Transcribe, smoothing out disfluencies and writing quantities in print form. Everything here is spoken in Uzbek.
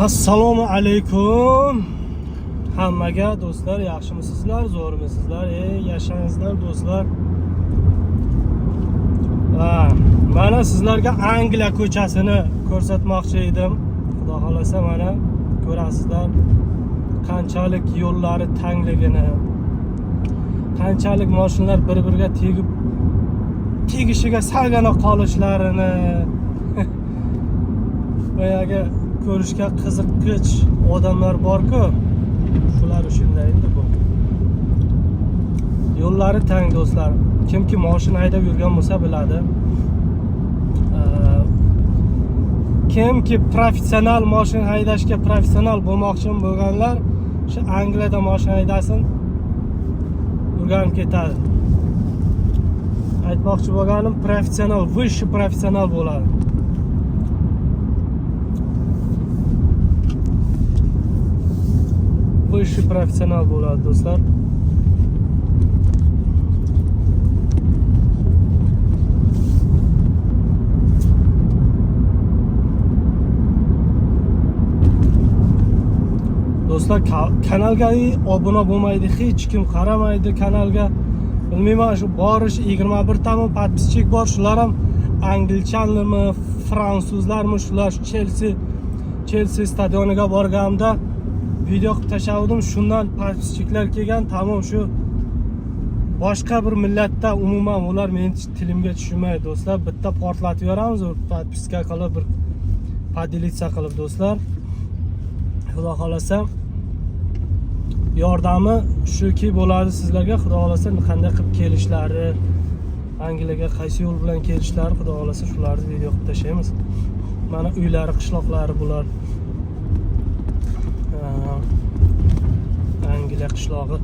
Assalomu alaykum. Hammaga do'stlar, yaxshimisizlar, zo'rmisizlar? Yashangizlar do'stlar. Mana sizlarga Angliya ko'chasini ko'rsatmoqchi edim. Xudo xolasa mana ko'rasizlar qanchalik yo'llari tangligini, qanchalik mashinalar bir-biriga tegishiga salgina qolishlarini boyaga ko'rishga qiziqqich odamlar bor-ku, shular shunday endi bu. Yo'llari tang do'stlar. Kimki mashina haydab yurgan bo'lsa biladi. Kimki professional mashina haydashga professional bo'lmoqchi bo'lganlar shu Angliyada mashina haydasin, o'rganib ketadi. Aytmoqchi bo'lganim, professional, выше professional bo'ladi. Выше professional bo'ladi do'stlar. Do'stlar, kanalga obuna bo'lmaydi, hech kim qaramaydi kanalga. Bilmayman, shu borish 21 ta podpischik bor, shular ham anglichanlarmi, fransuzlarmi, shular Chelsea stadioniga borganimda video qilib tashladim, shundan podpischiklar kelgan. Tamom, shu boshqa bir millatda umuman ular meni tilimga tushmaydi do'stlar. Bitta portlatib yoramiz, podpiska qilib, bir podelitsa qilib do'stlar. Xudo xolasa yordami shuki bo'ladi sizlarga. Xudo xolasa qanday qilib kelishlari, Angliyaga qaysi yo'l bilan kelishlari, xudo xolasa shularni video qilib tashlaymiz. Mana uylari, qishloqlari bular. Angliya qishlog'i.